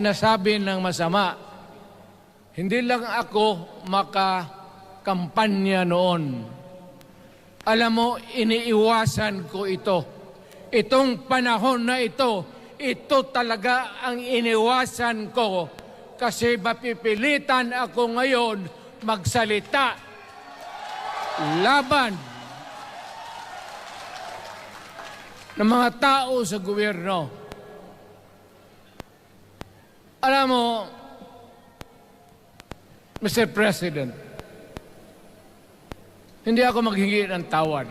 nasabi ng masama. Hindi lang ako makakampanya noon. Alam mo, iniiwasan ko ito. Itong panahon na ito talaga ang iniwasan ko kasi mapipilitan ako ngayon magsalita laban ng mga tao sa gobyerno. Alam mo, Mr. President, hindi ako maghingi ng tawad.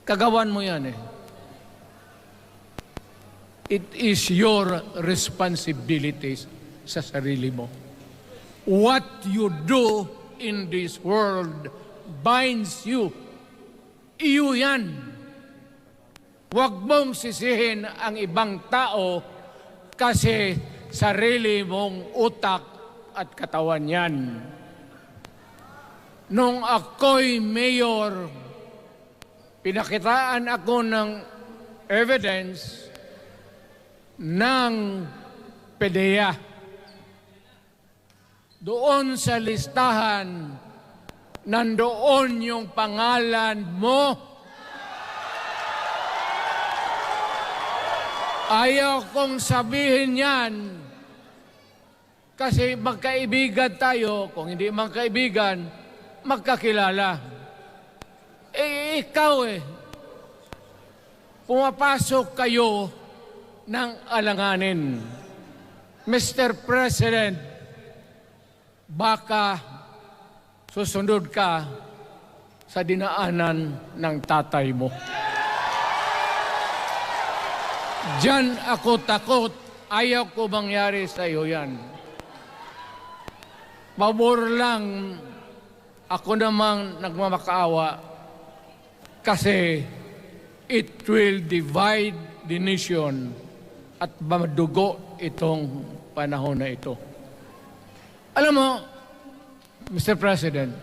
Kagawan mo yan eh. It is your responsibilities sa sarili mo. What you do in this world binds you. Iyo yan. Huwag mong sisihin ang ibang tao kasi sarili mong utak at katawan yan. Nung ako'y mayor, pinakitaan ako ng evidence ng PDEA. Doon sa listahan, nandoon yung pangalan mo. Ayaw kong sabihin yan kasi magkaibigan tayo. Kung hindi magkaibigan, magkakilala. Ikaw pumapasok kayo ng alanganin. Mr. President, baka susunod ka sa dinaanan ng tatay mo. Diyan ako takot. Ayaw ko mangyari sa iyo yan. Pabor lang, ako namang nagmamakaawa kasi it will divide the nation at madugo itong panahon na ito. Alam mo, Mr. President,